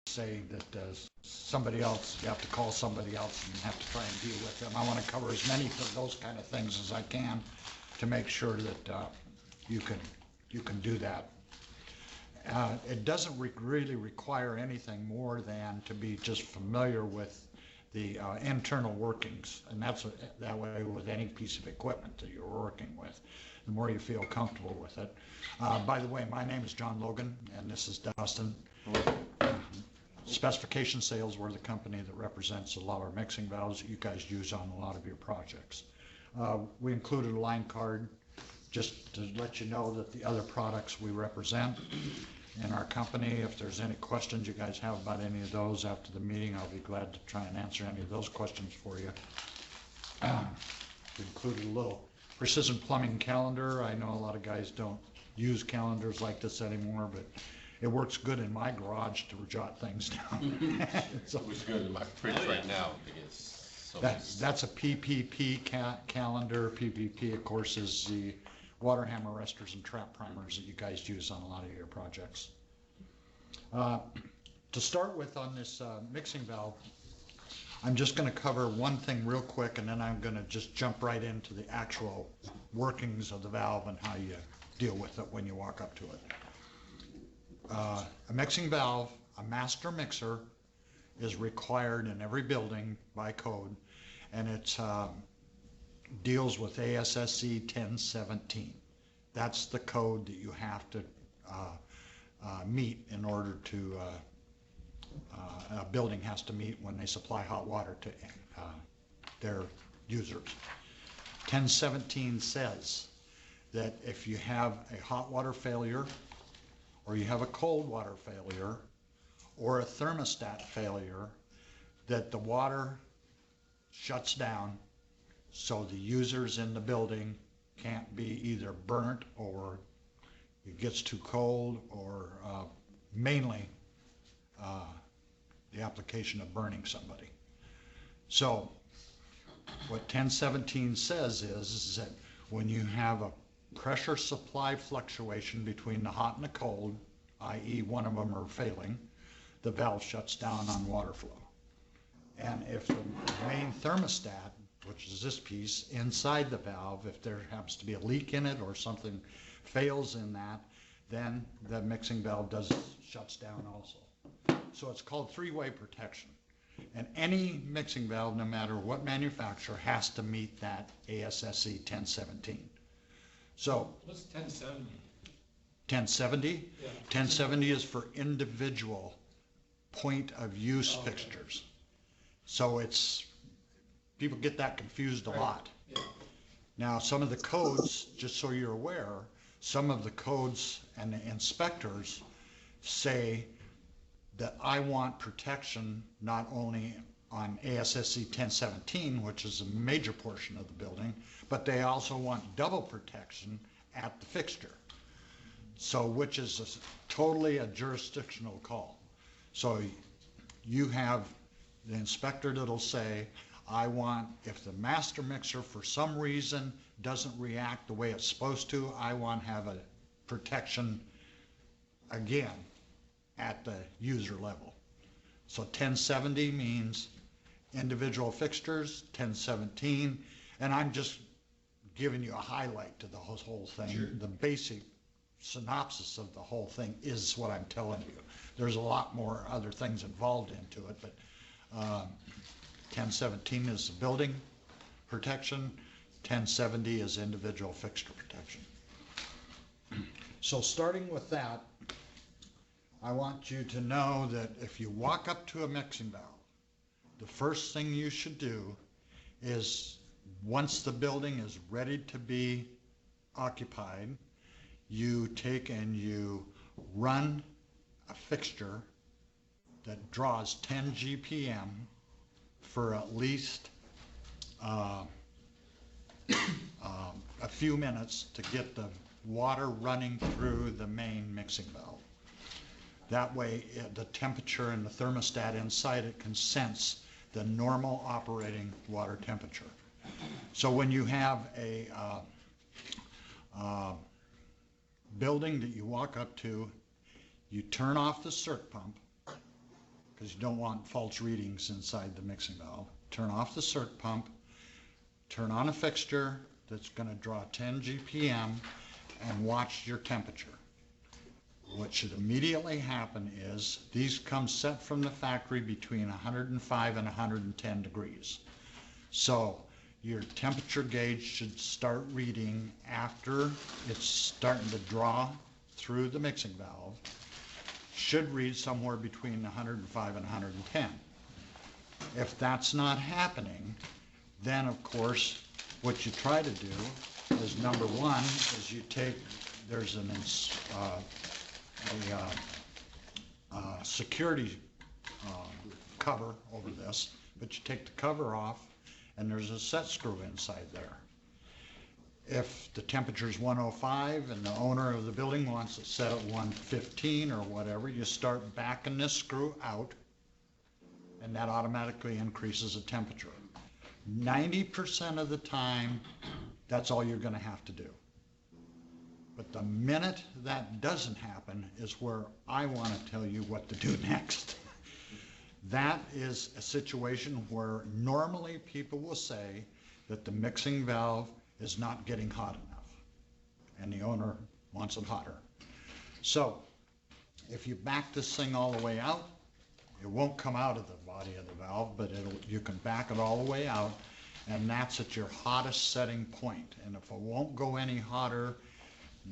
say that somebody else, you have to call somebody else and have to try and deal with them. I want to cover as many of those kind of things as I can to make sure that you can do that. It doesn't really require anything more than to be just familiar with the internal workings, and that's that way with any piece of equipment that you're working with. The more you feel comfortable with it. By the way, my name is John Logan, and this is Dustin. Specification Sales, we're the company that represents the Lawler mixing valves that you guys use on a lot of your projects. We included a line card just to let you know that the other products we represent in our company. If there's any questions you guys have about any of those after the meeting, I'll be glad to try and answer any of those questions for you. We included a little precision plumbing calendar. I know a lot of guys don't use calendars like this anymore, but it works good in my garage to jot things down. So, it was good in my fridge right now because that's a PPP calendar. PPP, of course, is the water hammer arresters and trap primers that you guys use on a lot of your projects. To start with on this mixing valve, I'm just going to cover one thing real quick, and then I'm going to just jump right into the actual workings of the valve and how you deal with it when you walk up to it. A mixing valve, a master mixer, is required in every building by code, and it deals with ASSE 1017. That's the code that you have to meet in order to, a building has to meet when they supply hot water to their users. 1017 says that if you have a hot water failure, or you have a cold water failure, or a thermostat failure, that the water shuts down so the users in the building can't be either burnt or it gets too cold, or mainly the application of burning somebody. So what 1017 says is that when you have a pressure supply fluctuation between the hot and the cold, i.e. one of them are failing, the valve shuts down on water flow. And if the main thermostat, which is this piece, inside the valve, if there happens to be a leak in it or something fails in that, then the mixing valve shuts down also. So it's called three-way protection. And any mixing valve, no matter what manufacturer, has to meet that ASSE 1017. So what's 1070? 1070? Yeah. 1070 is for individual point of use fixtures. So it's, people get that confused a lot. Yeah. Now some of the codes, just so you're aware, some of the codes and the inspectors say that I want protection not only on ASSE 1017, which is a major portion of the building, but they also want double protection at the fixture. So, which is totally a jurisdictional call. So you have the inspector that'll say, I want, if the master mixer for some reason doesn't react the way it's supposed to, I want to have a protection again at the user level. So 1070 means individual fixtures, 1017, and I'm just giving you a highlight to the whole thing. Sure. The basic synopsis of the whole thing is what I'm telling you. There's a lot more other things involved into it, but 1017 is the building protection, 1070 is individual fixture protection. So starting with that, I want you to know that if you walk up to a mixing valve, the first thing you should do is, once the building is ready to be occupied, you take and you run a fixture that draws 10 GPM for at least a few minutes to get the water running through the main mixing valve. That way the temperature and the thermostat inside it can sense the normal operating water temperature. So when you have a building that you walk up to, you turn off the circ pump because you don't want false readings inside the mixing valve. Turn off the circ pump, turn on a fixture that's going to draw 10 GPM, and watch your temperature. What should immediately happen is these come set from the factory between 105 and 110 degrees. So your temperature gauge should start reading after it's starting to draw through the mixing valve. Should read somewhere between 105 and 110. If that's not happening, then of course what you try to do is, number one, is you take, there's a security cover over this, but you take the cover off and there's a set screw inside there. If the temperature is 105 and the owner of the building wants it set at 115 or whatever, you start backing this screw out and that automatically increases the temperature. 90% of the time, that's all you're going to have to do. But the minute that doesn't happen is where I want to tell you what to do next. That is a situation where normally people will say that the mixing valve is not getting hot enough and the owner wants it hotter. So if you back this thing all the way out, it won't come out of the body of the valve, but you can back it all the way out, and that's at your hottest setting point. And if it won't go any hotter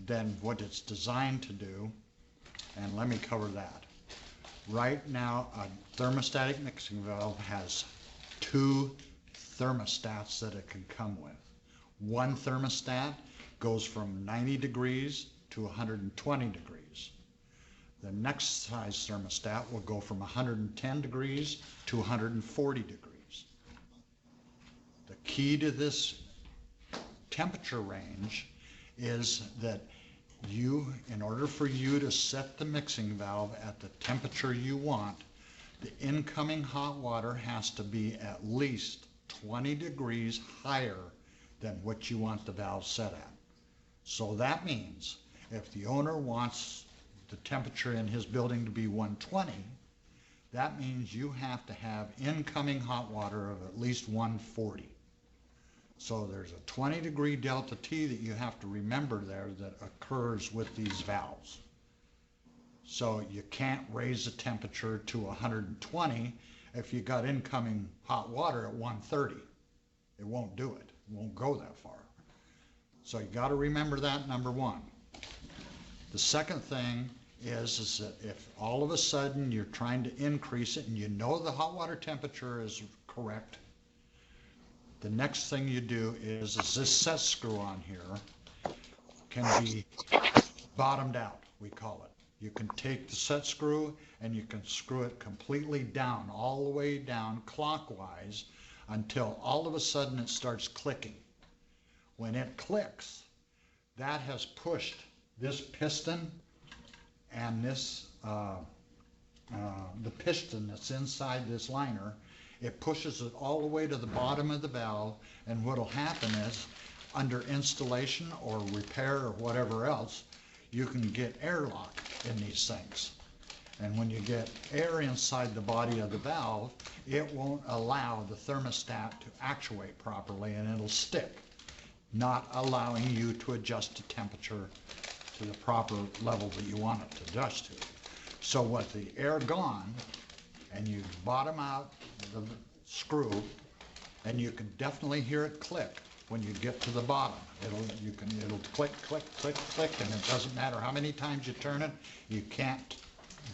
than what it's designed to do, and let me cover that. Right now, a thermostatic mixing valve has 2 thermostats that it can come with. One thermostat goes from 90 degrees to 120 degrees. The next size thermostat will go from 110 degrees to 140 degrees. The key to this temperature range is that in order for you to set the mixing valve at the temperature you want, the incoming hot water has to be at least 20 degrees higher than what you want the valve set at. So that means if the owner wants the temperature in his building to be 120, that means you have to have incoming hot water of at least 140. So there's a 20-degree delta T that you have to remember there that occurs with these valves. So you can't raise the temperature to 120 if you got incoming hot water at 130. It won't do it. It won't go that far. So you got to remember that, number one. The second thing is that if all of a sudden you're trying to increase it and you know the hot water temperature is correct, the next thing you do is this set screw on here can be bottomed out, we call it. You can take the set screw and you can screw it completely down, all the way down clockwise until all of a sudden it starts clicking. When it clicks, that has pushed this piston and this, the piston that's inside this liner. It pushes it all the way to the bottom of the valve, and what'll happen is, under installation or repair or whatever else, you can get airlock in these things. And when you get air inside the body of the valve, it won't allow the thermostat to actuate properly, and it'll stick, not allowing you to adjust the temperature to the proper level that you want it to adjust to. So with the air gone, and you bottom out the screw, and you can definitely hear it click when you get to the bottom. It'll click, click, click, click, and it doesn't matter how many times you turn it, you can't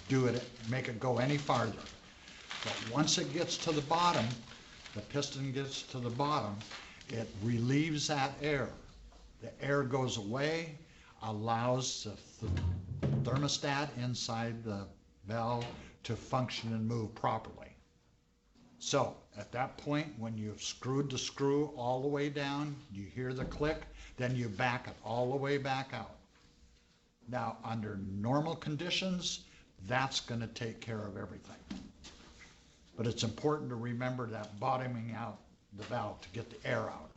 do it, make it go any farther. But once it gets to the bottom, the piston gets to the bottom, it relieves that air. The air goes away, allows the thermostat inside the valve to function and move properly. So at that point, when you've screwed the screw all the way down, you hear the click, then you back it all the way back out. Now, under normal conditions, that's going to take care of everything. But it's important to remember that bottoming out the valve to get the air out.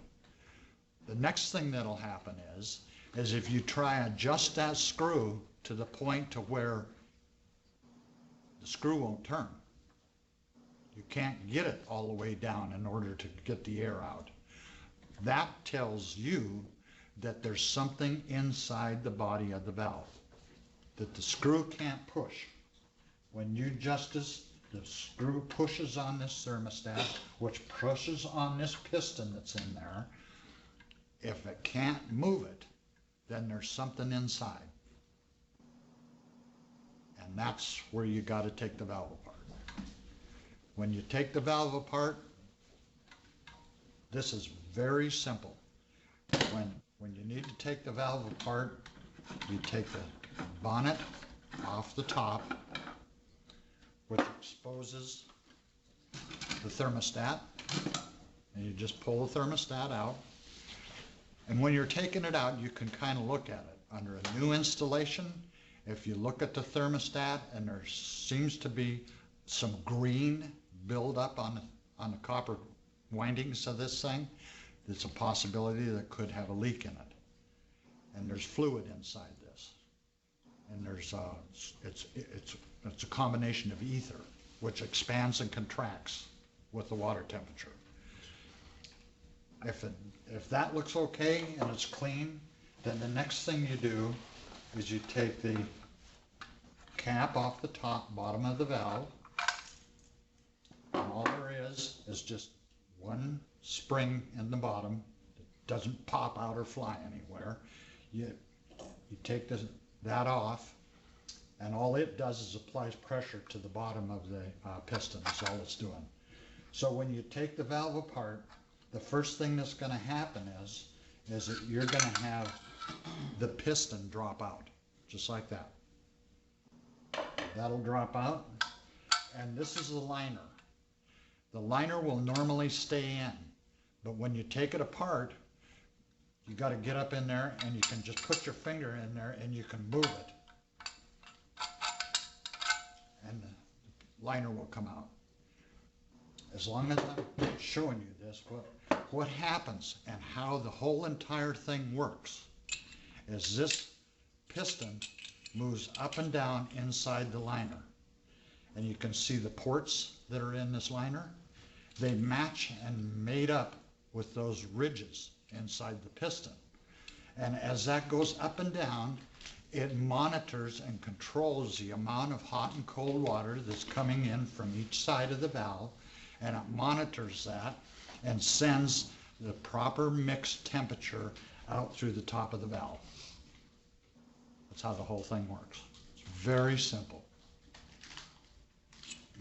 The next thing that'll happen is if you try and adjust that screw to the point to where the screw won't turn. You can't get it all the way down in order to get the air out. That tells you that there's something inside the body of the valve that the screw can't push. When you adjust this, the screw pushes on this thermostat, which pushes on this piston that's in there. If it can't move it, then there's something inside. And that's where you got to take the valve apart. When you take the valve apart, this is very simple. When you need to take the valve apart, you take the bonnet off the top, which exposes the thermostat, and you just pull the thermostat out. And when you're taking it out, you can kind of look at it. Under a new installation, if you look at the thermostat and there seems to be some green buildup on the copper windings of this thing, it's a possibility that could have a leak in it. And there's fluid inside this. And there's it's a combination of ether, which expands and contracts with the water temperature. If that looks okay and it's clean, then the next thing you do is you take the cap off the bottom of the valve, and all there is just one spring in the bottom that doesn't pop out or fly anywhere. You take that off, and all it does is applies pressure to the bottom of the piston. That's all it's doing. So when you take the valve apart, the first thing that's going to happen is that you're going to have the piston drop out, just like that. That'll drop out, and this is the liner. The liner will normally stay in, but when you take it apart, you got to get up in there and you can just put your finger in there and you can move it. And the liner will come out. As long as I'm showing you this, what happens and how the whole entire thing works is this piston moves up and down inside the liner. And you can see the ports that are in this liner. They match and made up with those ridges inside the piston. And as that goes up and down, it monitors and controls the amount of hot and cold water that's coming in from each side of the valve, and it monitors that and sends the proper mixed temperature out through the top of the valve. That's how the whole thing works. It's very simple.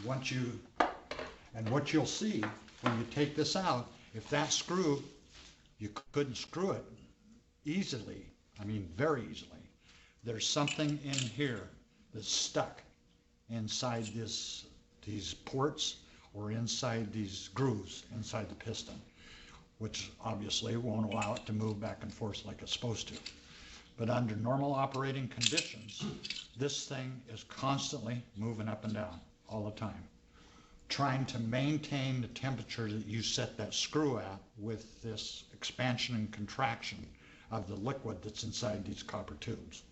What you'll see when you take this out, if that screw, you couldn't screw it easily, I mean very easily. There's something in here that's stuck inside these ports or inside these grooves inside the piston, which obviously won't allow it to move back and forth like it's supposed to. But under normal operating conditions, this thing is constantly moving up and down all the time, trying to maintain the temperature that you set that screw at with this expansion and contraction of the liquid that's inside these copper tubes.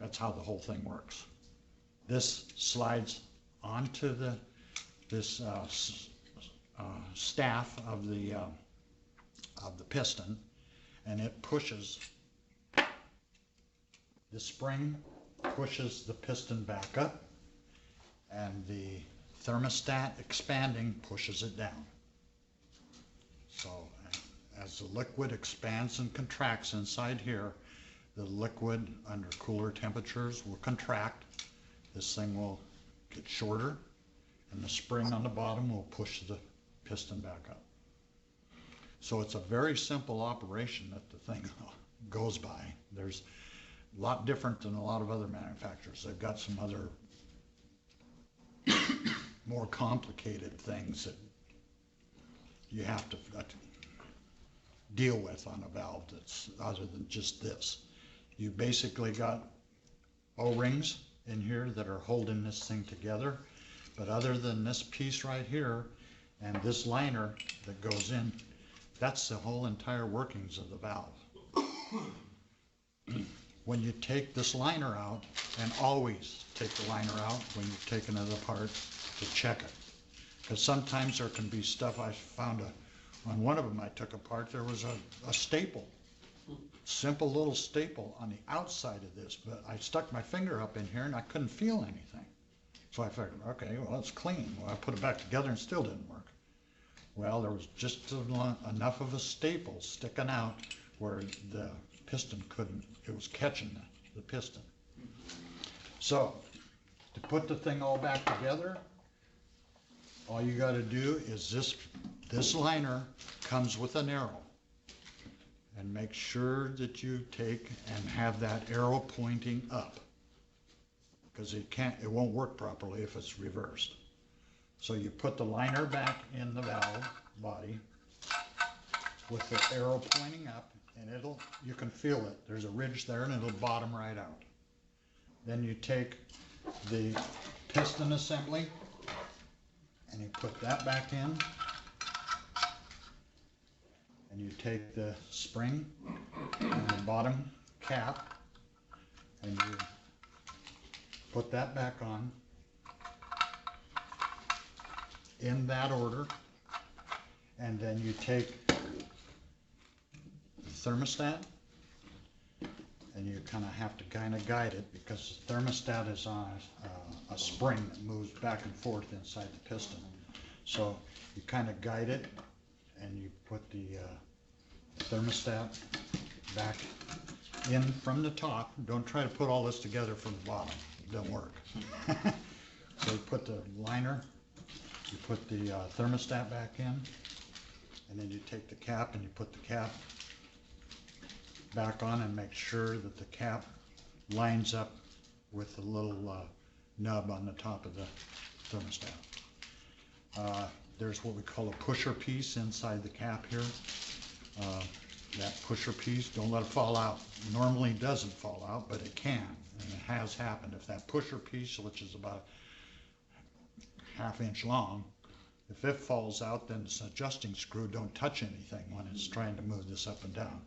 That's how the whole thing works. This slides onto this staff of the piston, and it pushes. The spring pushes the piston back up, and the thermostat expanding pushes it down. So as the liquid expands and contracts inside here, the liquid under cooler temperatures will contract. This thing will get shorter, and the spring on the bottom will push the piston back up. So it's a very simple operation that the thing goes by. There's a lot different than a lot of other manufacturers. They've got some other more complicated things that you have to deal with on a valve that's other than just this. You basically got O-rings in here that are holding this thing together, but other than this piece right here and this liner that goes in, that's the whole entire workings of the valve. When you take this liner out, and always take the liner out when you're taking it apart, to check it. Because sometimes there can be stuff, I found on one of them I took apart, there was a staple. Simple little staple on the outside of this, but I stuck my finger up in here and I couldn't feel anything. So I figured, okay, well, it's clean. Well, I put it back together and still didn't work. Well, there was just enough of a staple sticking out where the piston couldn't, it was catching the piston. So, to put the thing all back together, all you gotta do is this liner comes with an arrow. And make sure that you take and have that arrow pointing up. Because it won't work properly if it's reversed. So you put the liner back in the valve body with the arrow pointing up, and you can feel it. There's a ridge there and it'll bottom right out. Then you take the piston assembly and you put that back in. And you take the spring and the bottom cap and you put that back on in that order, and then you take the thermostat and you kind of have to guide it, because the thermostat is on a spring that moves back and forth inside the piston. So you kind of guide it and you put the thermostat back in from the top. Don't try to put all this together from the bottom. It doesn't work. So you put the liner, you put the thermostat back in, and then you take the cap and you put the cap back on and make sure that the cap lines up with the little nub on the top of the thermostat. There's what we call a pusher piece inside the cap here. That pusher piece, don't let it fall out. Normally it doesn't fall out, but it can, and it has happened. If that pusher piece, which is about ½ inch long, if it falls out, then this adjusting screw don't touch anything when it's trying to move this up and down.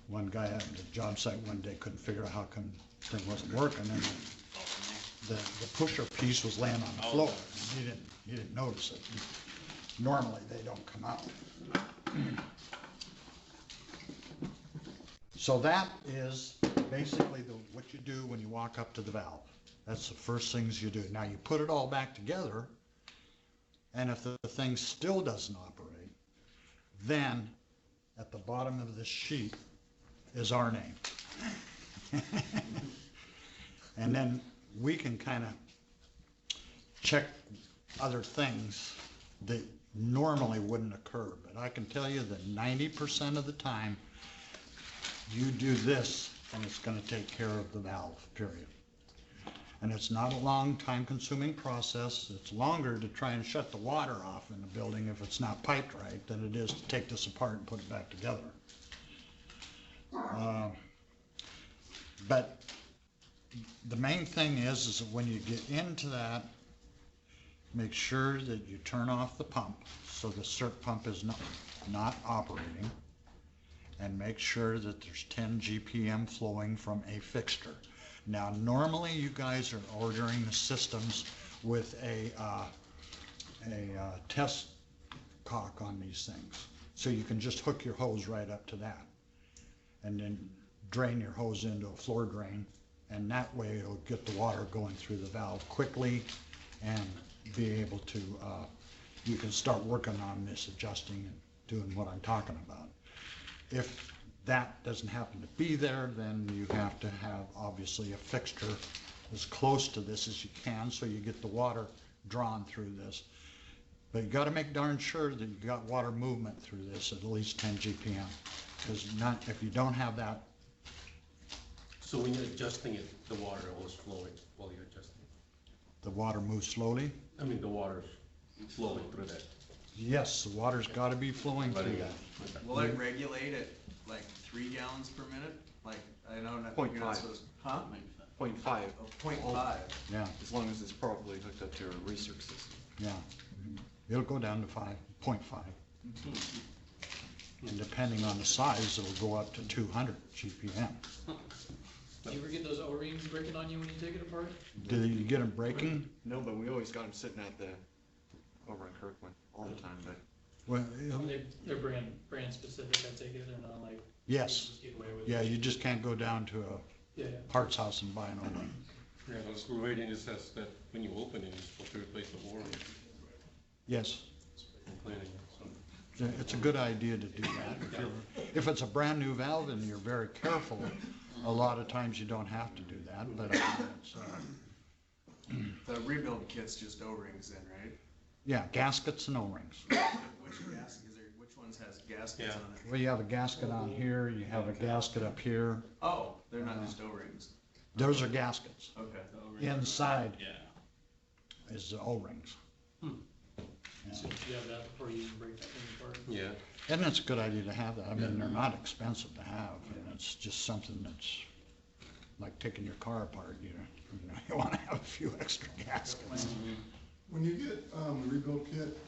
One guy at the job site one day couldn't figure out how come the thing wasn't working, and the pusher piece was laying on the floor. He didn't notice it. Normally they don't come out. So that is basically what you do when you walk up to the valve. That's the first things you do. Now you put it all back together, and if the thing still doesn't operate, then at the bottom of this sheet is our name. And then we can kind of check other things that normally wouldn't occur. But I can tell you that 90% of the time, you do this and it's going to take care of the valve, period. And it's not a long, time-consuming process. It's longer to try and shut the water off in the building if it's not piped right than it is to take this apart and put it back together. But the main thing is that when you get into that, make sure that you turn off the pump so the CERT pump is not operating, and make sure that there's 10 GPM flowing from a fixture. Now, normally you guys are ordering the systems with a test cock on these things. So you can just hook your hose right up to that and then drain your hose into a floor drain, and that way it'll get the water going through the valve quickly and be able to, you can start working on this, adjusting and doing what I'm talking about. If that doesn't happen to be there, then you have to have obviously a fixture as close to this as you can so you get the water drawn through this. But you got to make darn sure that you got water movement through this at least 10 GPM, because if you don't have that. So when you're adjusting it, the water was flowing while you're adjusting it? The water moves slowly? I mean, the water's flowing through that. Yes, the water's got to be flowing through that. Will it regulate at like 3 gallons per minute? Like, I know not. 0.5. Huh? 0.5, Oh, 0.5. Yeah, as long as it's properly hooked up to a research system. yeah. It'll go down to 0.5. And depending on the size, it'll go up to 200 GPM. Do you ever get those O-rings breaking on you when you take it apart? Do you get them breaking? No, but we always got them sitting at the, over in Kirkland all the time, but Well, They're brand specific, I take it, they're not like. yes. Just get away with Yeah, it. you just can't go down to a Yeah, parts house and buy an O-ring. Yeah, those rating it says that when you open it, you're supposed to replace the warranty Yes, and cleaning it, so. it's a good idea to do that. If it's a brand new valve and you're very careful, a lot of times you don't have to do that, but it's, The rebuild kit's just O-rings then, right? yeah, gaskets and O-rings. Which gasket, which ones has gaskets on it? Well, you have a gasket on here, you have a gasket up here. Oh, they're not just O-rings. Those are gaskets. Okay. Inside Yeah. is the O-rings. Yeah. So you have that before you even break that thing apart? Yeah, And it's a good idea to have that. I mean, they're not expensive to have, and it's just something that's like taking your car apart, you know, you wanna have a few extra gaskets. When you get the rebuild kit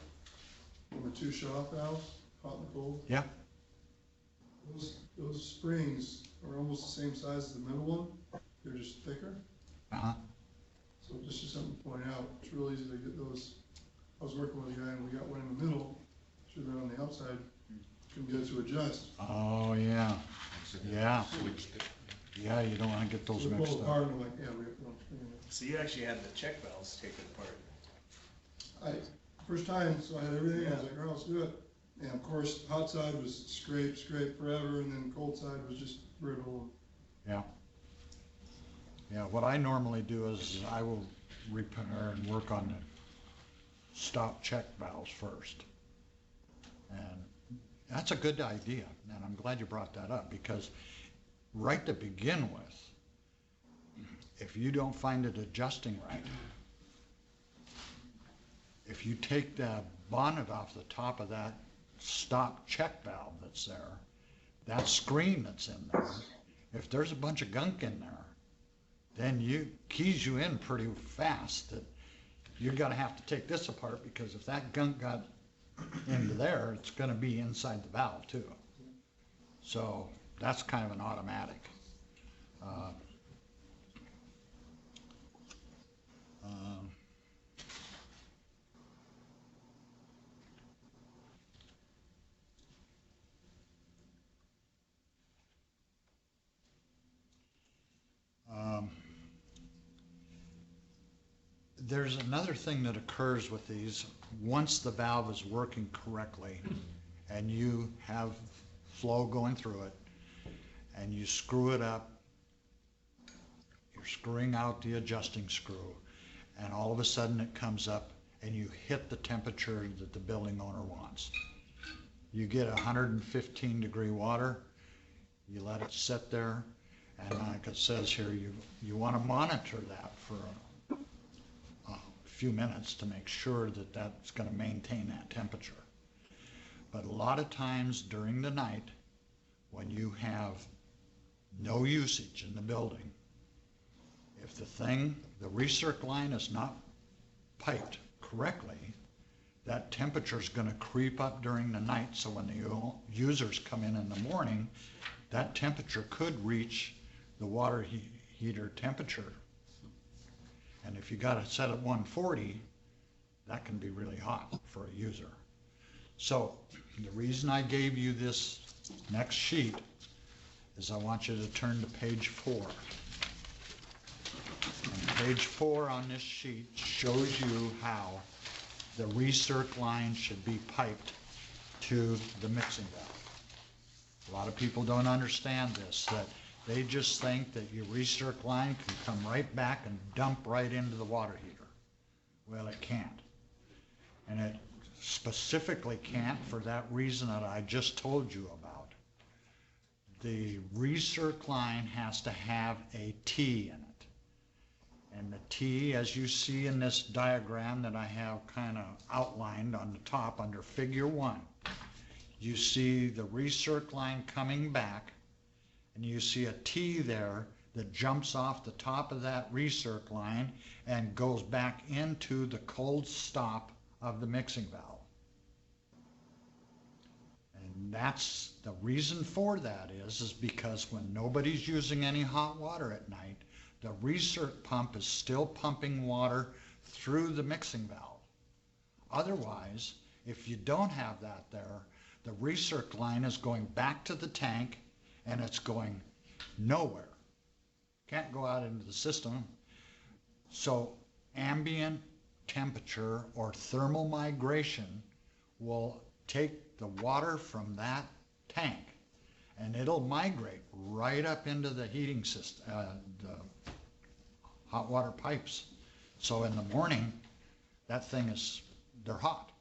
from the two shut-off valves, hot and cold, Yeah, those springs are almost the same size as the middle one, they're just thicker. uh-huh, So this is something to point out, it's real easy to get those. I was working with a guy and we got one in the middle, should've been on the outside, couldn't get it to adjust. oh, yeah, yeah, yeah, you don't wanna get those So we mixed pulled it apart up. and we're like, yeah, we have one spring in it. So you actually had the check valves taken apart. First time, so I had everything, I was like, all right, let's do it. And of course, hot side was scrape forever, and then cold side was just brittle. Yeah. Yeah, what I normally do is I will repair and work on the stop check valves first. And that's a good idea, and I'm glad you brought that up, because right to begin with, if you don't find it adjusting right, if you take the bonnet off the top of that stop check valve that's there, that screen that's in there, if there's a bunch of gunk in there, then you keys you in pretty fast that you're gonna have to take this apart, because if that gunk got into there, it's gonna be inside the valve too. So that's kind of an automatic. Um, There's another thing that occurs with these. Once the valve is working correctly and you have flow going through it and you screw it up, you're screwing out the adjusting screw, and all of a sudden it comes up and you hit the temperature that the building owner wants. You get 115-degree water, you let it sit there, and like it says here, you want to monitor that for a few minutes to make sure that that's going to maintain that temperature. But a lot of times during the night, when you have no usage in the building, if the recirc line is not piped correctly, that temperature is going to creep up during the night, so when the users come in the morning, that temperature could reach the water heater temperature. And if you got it set at 140, that can be really hot for a user. So the reason I gave you this next sheet is I want you to turn to page 4. And page 4 on this sheet shows you how the recirc line should be piped to the mixing valve. A lot of people don't understand this, that they just think that your recirc line can come right back and dump right into the water heater. Well, it can't. And it specifically can't for that reason that I just told you about. The recirc line has to have a T in it. And the T, as you see in this diagram that I have kind of outlined on the top under figure 1, you see the recirc line coming back, and you see a T there that jumps off the top of that recirc line and goes back into the cold stop of the mixing valve. And that's, the reason for that is because when nobody's using any hot water at night, the recirc pump is still pumping water through the mixing valve. Otherwise, if you don't have that there, the recirc line is going back to the tank and it's going nowhere. Can't go out into the system. So ambient temperature or thermal migration will take the water from that tank and it'll migrate right up into the heating system, the hot water pipes. So in the morning, that thing is, they're hot.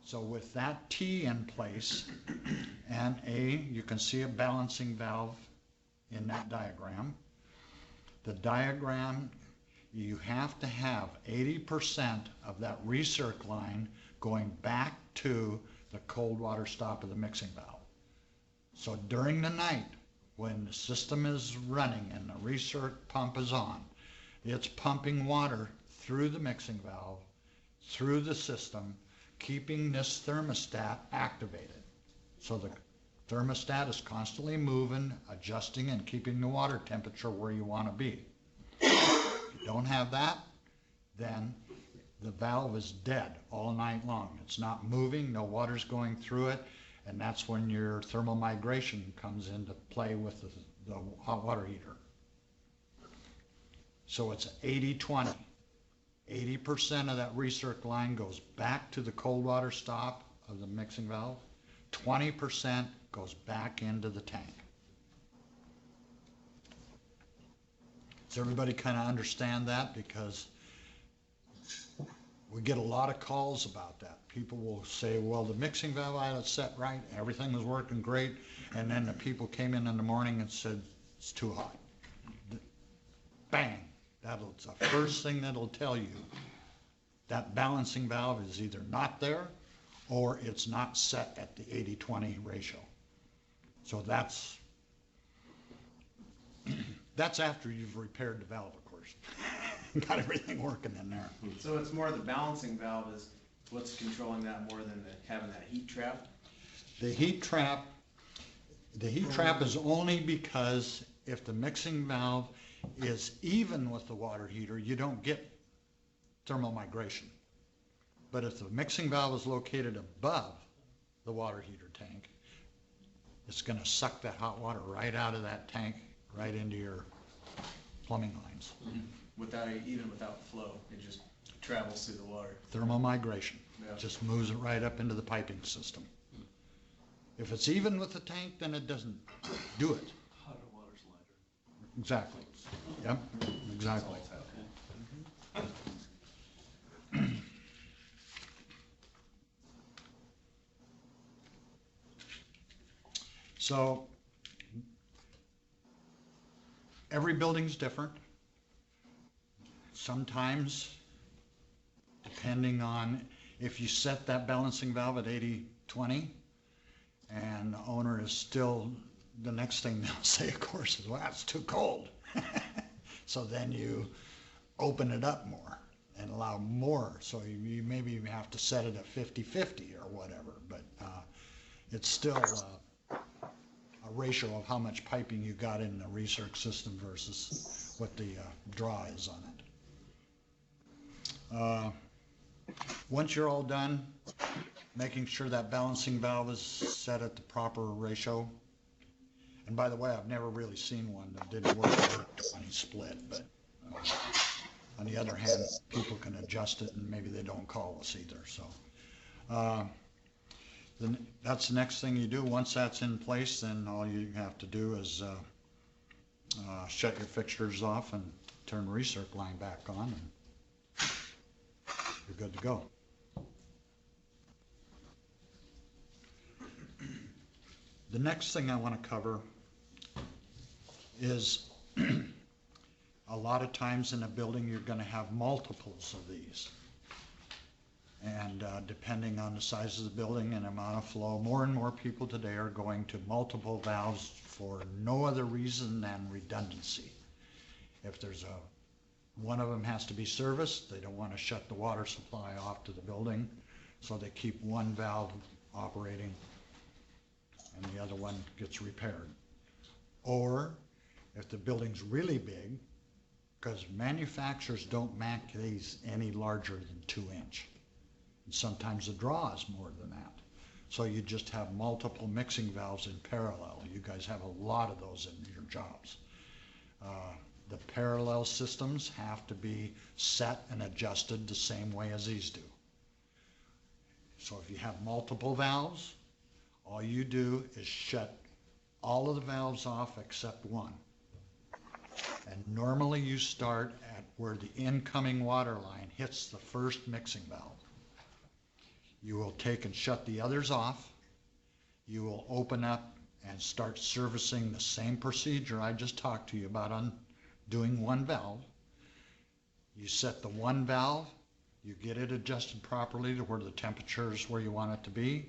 So with that T in place and you can see a balancing valve in that diagram. The diagram, you have to have 80% of that recirc line going back to the cold water stop of the mixing valve. So during the night, when the system is running and the recirc pump is on, it's pumping water through the mixing valve, through the system, keeping this thermostat activated. So the thermostat is constantly moving, adjusting, and keeping the water temperature where you want to be. If you don't have that, then the valve is dead all night long. It's not moving, no water's going through it, and that's when your thermal migration comes into play with the hot water heater. So it's 80-20. 80% of that recirc line goes back to the cold water stop of the mixing valve. 20% goes back into the tank. Does everybody kind of understand that? Because we get a lot of calls about that. People will say, well, the mixing valve I had set right, everything was working great, and then the people came in the morning and said, it's too hot. Bang! That's the first thing that'll tell you that balancing valve is either not there or it's not set at the 80-20 ratio. So that's after you've repaired the valve, of course. Got everything working in there. So it's more the balancing valve is what's controlling that more than having that heat trap? The heat trap is only because if the mixing valve is even with the water heater, you don't get thermal migration. But if the mixing valve is located above the water heater tank, it's going to suck that hot water right out of that tank, right into your plumbing lines. Even without flow, it just travels through the water. Thermal migration. Yeah. Just moves it right up into the piping system. If it's even with the tank, then it doesn't do it. Hotter water's lighter. Exactly. Yep, exactly. So every building's different. Sometimes, depending on if you set that balancing valve at 80-20 and the owner is still, the next thing they'll say, of course, is, well, it's too cold. So then you open it up more and allow more. So you maybe have to set it at 50-50 or whatever, but it's still a ratio of how much piping you got in the recirc system versus what the draw is on it. Once you're all done, making sure that balancing valve is set at the proper ratio. And by the way, I've never really seen one that didn't work with a 20 split, but on the other hand, people can adjust it and maybe they don't call us either. So then that's the next thing you do. Once that's in place, then all you have to do is shut your fixtures off and turn the recirc line back on, and you're good to go. The next thing I want to cover is a lot of times in a building you're going to have multiples of these. And depending on the size of the building and amount of flow, more and more people today are going to multiple valves for no other reason than redundancy. If there's one of them has to be serviced, they don't want to shut the water supply off to the building, so they keep one valve operating. and the other one gets repaired. Or if the building's really big, because manufacturers don't make these any larger than 2 inch. And sometimes the draw is more than that. So you just have multiple mixing valves in parallel. You guys have a lot of those in your jobs. The parallel systems have to be set and adjusted the same way as these do. So if you have multiple valves, all you do is shut all of the valves off except one. And normally you start at where the incoming water line hits the first mixing valve. You will take and shut the others off. You will open up and start servicing the same procedure I just talked to you about on doing one valve. You set the one valve, you get it adjusted properly to where the temperature is where you want it to be,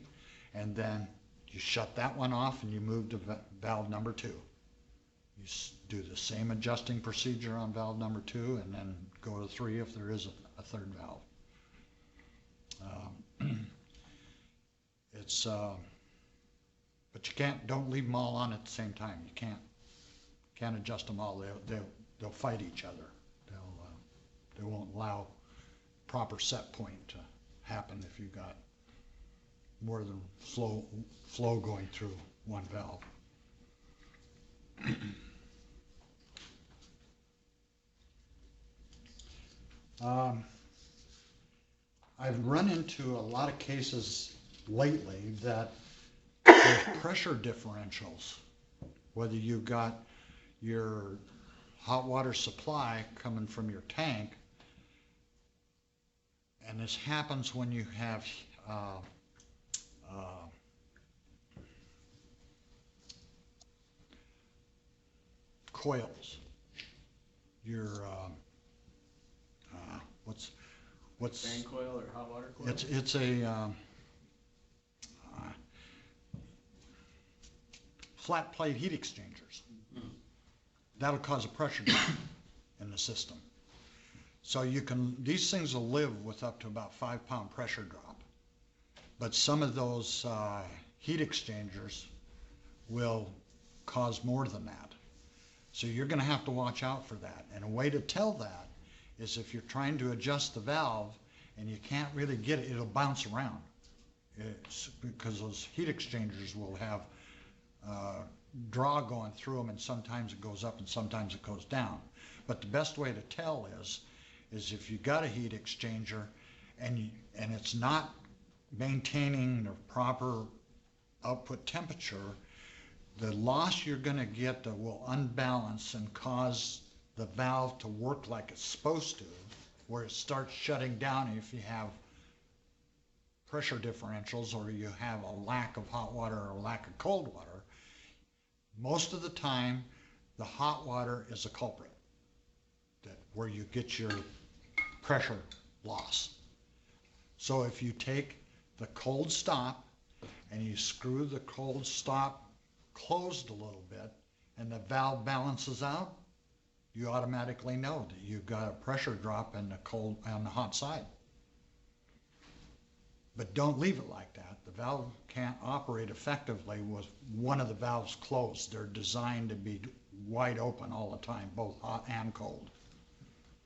and then you shut that one off and you move to valve number 2. You do the same adjusting procedure on valve number 2 and then go to 3 if there is a third valve. But you don't leave them all on at the same time. You can't adjust them all. They'll fight each other. They won't allow proper set point to happen if you've got more than flow going through one valve. I've run into a lot of cases lately that there's pressure differentials, whether you've got your hot water supply coming from your tank, and this happens when you have coils. Your what's Fan coil or hot water coil? it's a flat plate heat exchangers. That'll cause a pressure drop in the system. So these things will live with up to about 5-pound pressure drop. But some of those heat exchangers will cause more than that. So you're going to have to watch out for that. And a way to tell that is if you're trying to adjust the valve and you can't really get it, it'll bounce around. It's because those heat exchangers will have draw going through them, and sometimes it goes up and sometimes it goes down. But the best way to tell is if you got a heat exchanger and it's not maintaining the proper output temperature, the loss you're going to get will unbalance and cause the valve to work like it's supposed to, where it starts shutting down if you have pressure differentials or you have a lack of hot water or a lack of cold water. Most of the time, the hot water is a culprit, where you get your pressure loss. So if you take the cold stop and you screw the cold stop closed a little bit and the valve balances out, you automatically know that you've got a pressure drop in the cold on the hot side. But don't leave it like that. The valve can't operate effectively with one of the valves closed. They're designed to be wide open all the time, both hot and cold.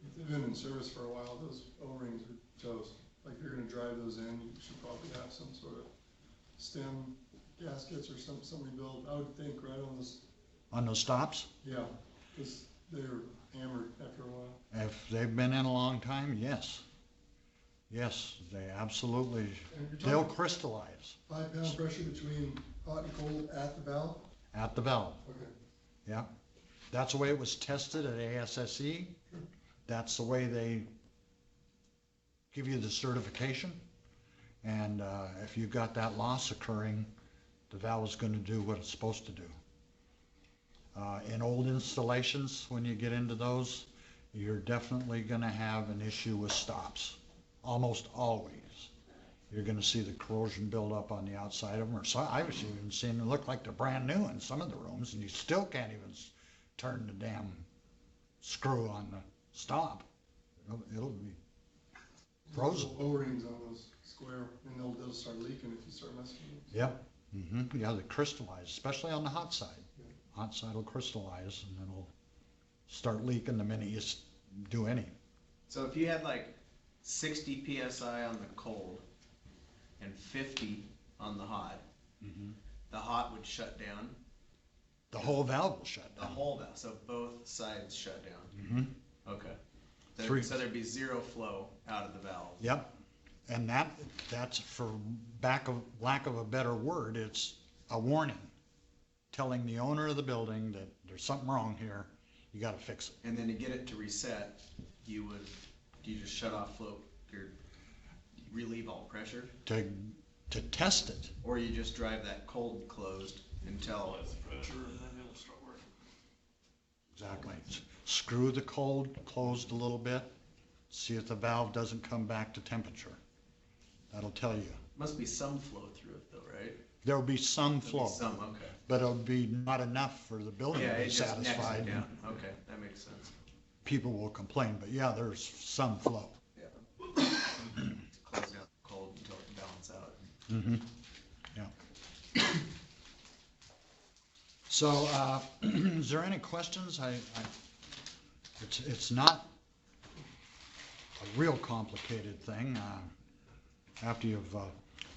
If they've been in service for a while, those O-rings are toast. Like if you're gonna drive those in, you should probably have some sort of stem gaskets or something built, I would think, right on this. On those stops? Yeah, because they're hammered after a while. If they've been in a long time, yes. Yes, they absolutely, And you're they'll talking crystallize 5-pound pressure between hot and cold at the valve? at the valve. Okay. Yeah, that's the way it was tested at ASSE. That's the way they give you the certification. And if you've got that loss occurring, the valve is going to do what it's supposed to do. In old installations, when you get into those, you're definitely going to have an issue with stops. Almost always. You're going to see the corrosion build up on the outside of them. Or so I've even seen them look like they're brand new in some of the rooms, and you still can't even turn the damn screw on the stop. It'll be frozen. O-rings on those square, and they'll start leaking if you start messing with them. Yep. Yeah, they crystallize, especially on the hot side. Hot side will crystallize and then it'll start leaking the minute you do any. So if you had like 60 PSI on the cold and 50 on the hot, the hot would shut down, The whole valve will shut the down. whole valve, so both sides shut down. Okay. So there'd be zero flow out of the valve. Yep, and that's for lack of a better word, it's a warning, telling the owner of the building that there's something wrong here, you gotta fix it. And then to get it to reset, do you just shut off flow, or relieve all pressure? To test it, Or you just drive that cold closed until exactly. Screw the cold closed a little bit, see if the valve doesn't come back to temperature. That'll tell you. must be some flow through it though, right? There'll be some There'll flow, be some, okay. but it'll be not enough for the building Yeah, to be it just necks it satisfied. down. Okay, that makes sense. People will complain, but yeah, there's some flow. Yeah. Close down the cold until it can balance out. Yeah. So, is there any questions? It's not a real complicated thing. After you've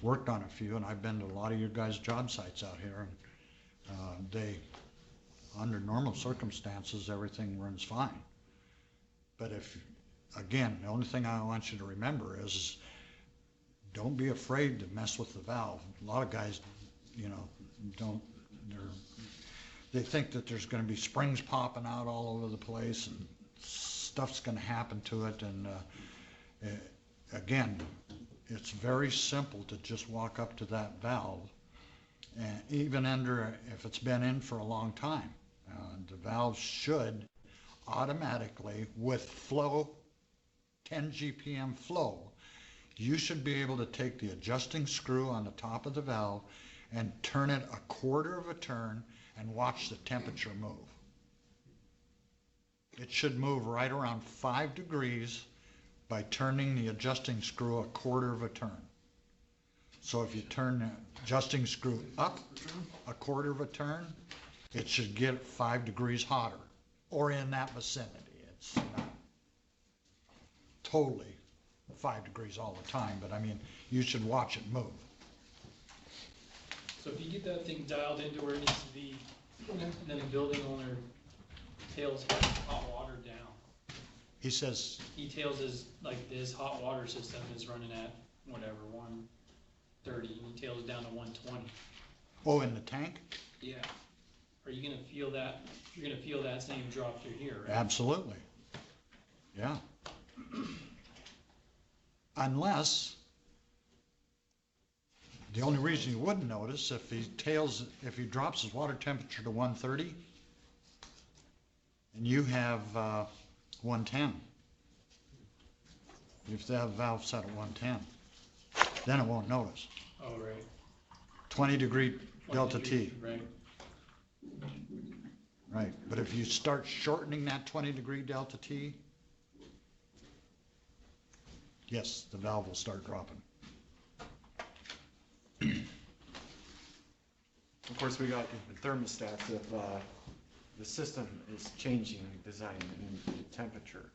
worked on a few, and I've been to a lot of your guys' job sites out here, and under normal circumstances, everything runs fine. But again, the only thing I want you to remember is don't be afraid to mess with the valve. A lot of guys, they think that there's gonna be springs popping out all over the place and stuff's gonna happen to it, and again, it's very simple to just walk up to that valve, and even if it's been in for a long time, the valve should automatically, with flow, 10 GPM flow, you should be able to take the adjusting screw on the top of the valve and turn it a quarter of a turn and watch the temperature move. It should move right around 5 degrees by turning the adjusting screw a quarter of a turn. So if you turn the adjusting screw up a quarter of a turn, it should get 5 degrees hotter, or in that vicinity. It's not totally 5 degrees all the time, but I mean, you should watch it move. So if you get that thing dialed into where it needs to be, then the building owner tails hot water down. He says, He tails his hot water system is running at whatever, 130, and he tails down to 120. oh, in the tank? Yeah. Are you gonna feel that, you're gonna feel that same drop through here, right? Absolutely. Yeah. Unless, the only reason you wouldn't notice if he drops his water temperature to 130 and you have 110. If that valve set at 110, then it won't notice. Oh, right. 20 degree delta T. Right. Right, but if you start shortening that 20 degree delta T, yes, the valve will start dropping. Of course, we got the thermostats if the system is changing design and temperature.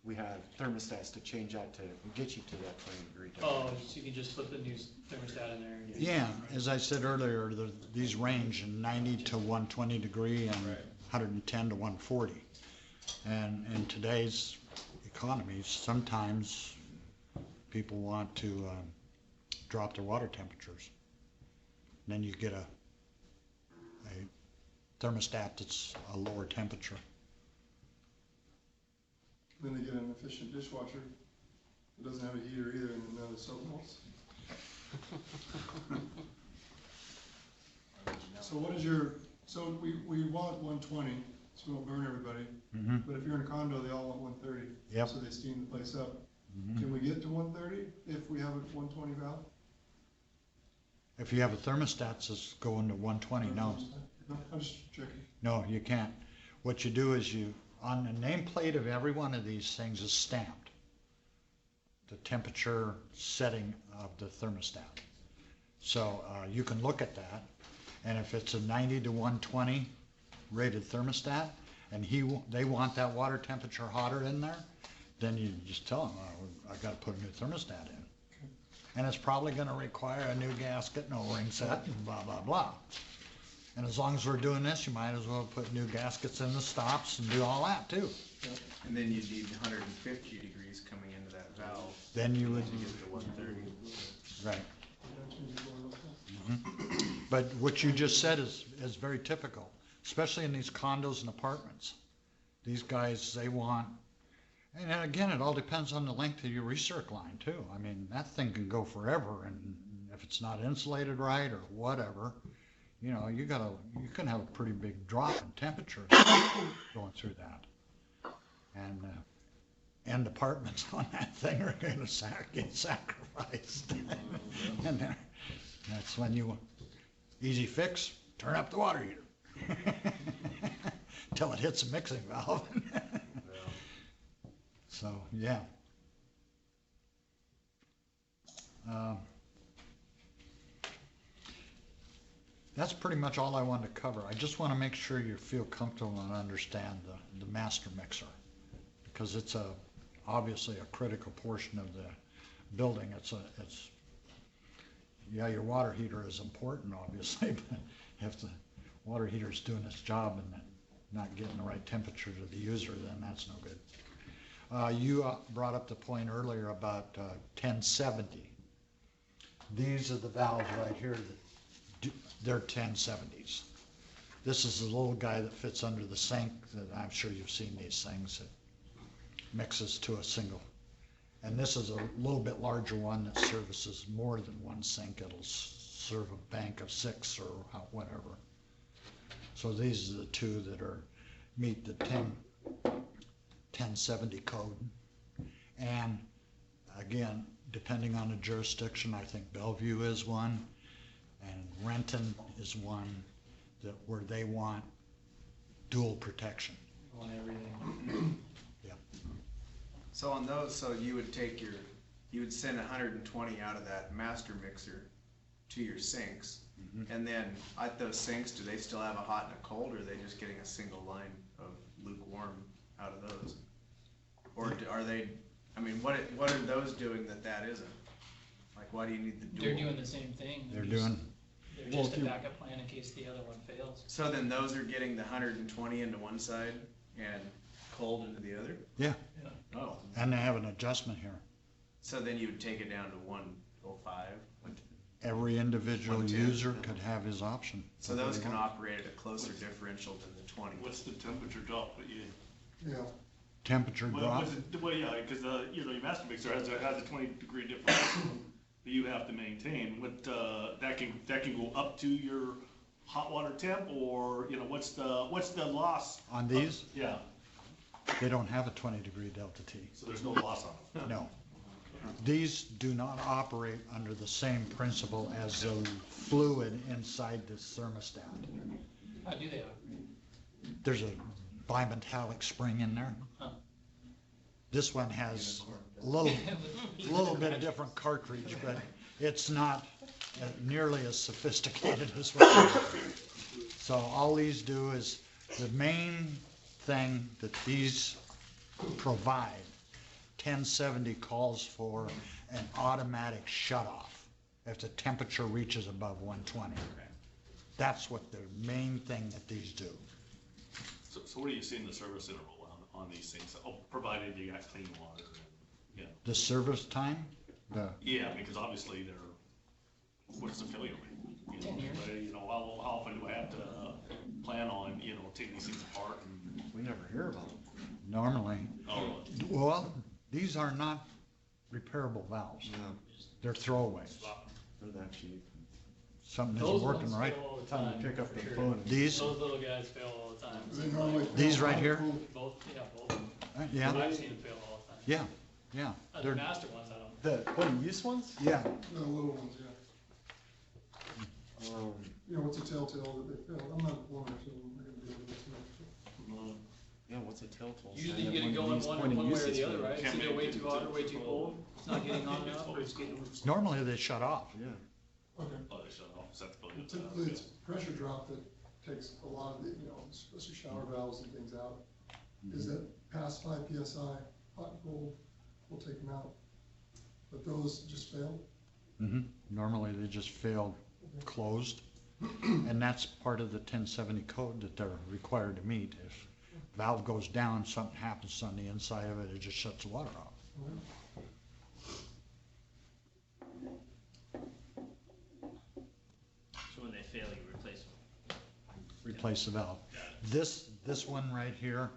We have thermostats to change that to get you to that 20 degree Oh, temperature. so you can just flip the new thermostat in there. Yeah, as I said earlier, these range in 90 to 120 degree and Right. 110 to 140. And in today's economy, sometimes people want to drop their water temperatures. And then you get a thermostat that's a lower temperature. Then they get an efficient dishwasher that doesn't have a heater either, and then the soap molds. So what is so we want 120, so we don't burn everybody, but if you're in a condo, they all want 130. Yep. So they steam the place up. Can we get to 130 if we have a 120 valve? If you have a thermostat that's going to 120, no. No, I'm just checking. No, you can't. What you do is on the nameplate of every one of these things is stamped the temperature setting of the thermostat. So, you can look at that, and if it's a 90 to 120 rated thermostat, and they want that water temperature hotter in there, then you just tell them, I gotta put a new thermostat in. And it's probably gonna require a new gasket and O-ring set and blah, blah, blah. And as long as we're doing this, you might as well put new gaskets in the stops and do all that too. And then you'd need 150 degrees coming into that valve Then you would, to get to 130. right. Yeah, change the boiler. But what you just said is very typical, especially in these condos and apartments. These guys, they want, and then again, it all depends on the length of your recirc line too. I mean, that thing can go forever, and if it's not insulated right or whatever, you know, you can have a pretty big drop in temperature going through that. And end apartments on that thing are gonna get sacrificed. And that's when easy fix, turn up the water heater. Till it hits a mixing valve. So, yeah. That's pretty much all I wanted to cover. I just want to make sure you feel comfortable and understand the master mixer, because it's obviously a critical portion of the building. Yeah, your water heater is important, obviously, but if the water heater is doing its job and not getting the right temperature to the user, then that's no good. You brought up the point earlier about 1070. These are the valves right here that they're 1070s. This is the little guy that fits under the sink that I'm sure you've seen these things that mixes to a single. And this is a little bit larger one that services more than one sink. It'll serve a bank of 6 or whatever. So these are the two that meet the 1070 code. And again, depending on the jurisdiction, I think Bellevue is one, and Renton is one where they want dual protection. On everything. Yep. So on those, so you would send 120 out of that master mixer to your sinks. Mm-hmm. And then at those sinks, do they still have a hot and a cold, or are they just getting a single line of lukewarm out of those? Or are they, I mean, what are those doing that isn't? Like, why do you need the dual? They're doing the same thing. They're doing, They're just a backup plan in case the other one fails. So then those are getting the 120 into one side and cold into the other? yeah, Oh. and they have an adjustment here. So then you would take it down to 105? Every individual 110. user could have his option. So those can operate at a closer differential than the 20? What's the temperature drop that you? Yeah, Temperature Well, drop, yeah, because your master mixer has a 20-degree difference that you have to maintain. What that can go up to your hot water temp, or what's the loss on these, Yeah, they don't have a 20-degree delta T. so there's no loss on them. No. These do not operate under the same principle as the fluid inside this thermostat. How do they operate? There's a bimetallic spring in there. Huh. This one has a little bit different cartridge, but it's not nearly as sophisticated as what these. So all these do is, the main thing that these provide, 1070 calls for an automatic shutoff if the temperature reaches above 120. That's what the main thing that these do. So what are you seeing the service interval on these things? Oh, provided you got clean water. And, The service time, yeah, because obviously what's the failure rate? 10 years. But, how often do I have to plan on taking these things apart? And, We never hear about them. normally, oh, well, these are not repairable valves. Yeah, They're throwaways. they're that cheap. Something Those isn't working ones right. fail all the Time time. to pick up for the sure. phone. These, Those little guys fail all the time. they normally. These right here? Both, yeah, both. yeah, I've seen them fail all the time. yeah, yeah. The They're, master ones, I don't. The use ones? yeah, The little ones, yeah. What's a telltale that they fail? I'm not a plumber, so I'm not gonna be able to know. Yeah, what's a telltale sign Usually you that get it one of going these one point of way or uses the other, for- right? It's Can't either make way it too to hot or way the too cold. cold. It's not getting hot enough, or it's getting. normally they shut off. Yeah. Okay. Oh, they shut off, set the building up. Typically, it's pressure drop that takes a lot of the, especially shower valves and things out. Is that past 5 PSI, hot and cold, will take them out. But those just fail. Normally, they just fail closed, and that's part of the 1070 code that they're required to meet. If valve goes down, something happens on the inside of it, it just shuts the water off. So when they fail, you replace them. Replace the valve. This one right here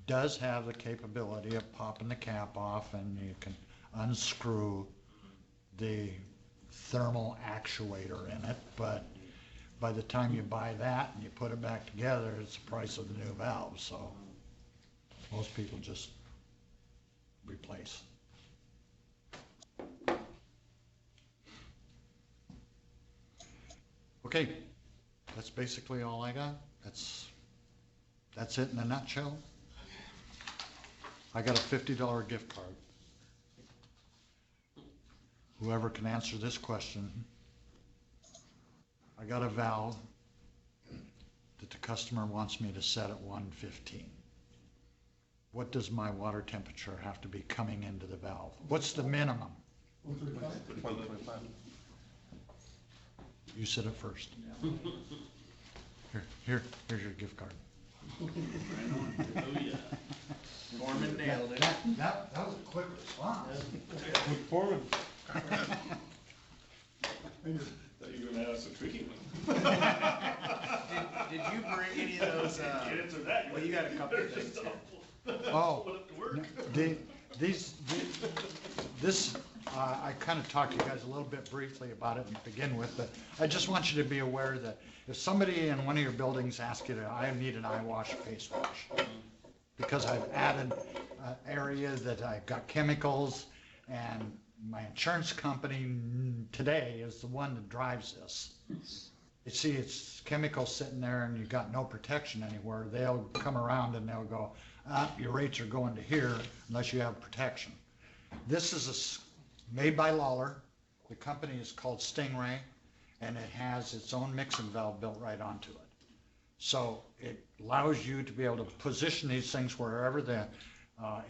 does have the capability of popping the cap off, and you can unscrew the thermal actuator in it, but by the time you buy that and you put it back together, it's the price of the new valve, so most people just replace. Okay, that's basically all I got. That's it in a nutshell. I got a $50 gift card. Whoever can answer this question. I got a valve that the customer wants me to set at 115. What does my water temperature have to be coming into the valve? What's the minimum? 135? You said it first. Here's your gift card. Oh, yeah. Foreman nailed it. That was a quick response. Foreman. And Thought you were gonna ask a tricky one. Did you bring any of those, Get into that. well, you got a couple of things here. Oh, Put up to work. I kind of talked to you guys a little bit briefly about it to begin with, but I just want you to be aware that if somebody in one of your buildings asks you I need an eye wash, face wash, because I've added an area that I've got chemicals, and my insurance company today is the one that drives this. You see, it's chemicals sitting there and you've got no protection anywhere. They'll come around and they'll go, your rates are going to here unless you have protection. This is made by Lawler. The company is called Stingray, and it has its own mixing valve built right onto it. So it allows you to be able to position these things wherever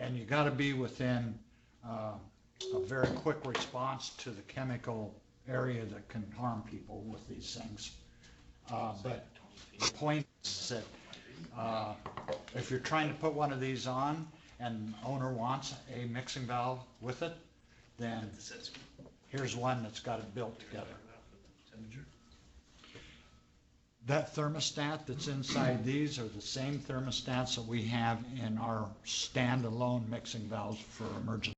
and you got to be within a very quick response to the chemical area that can harm people with these things. But the point is that if you're trying to put one of these on and the owner wants a mixing valve with it, then here's one that's got it built together. That thermostat that's inside these are the same thermostats that we have in our standalone mixing valves for emergency.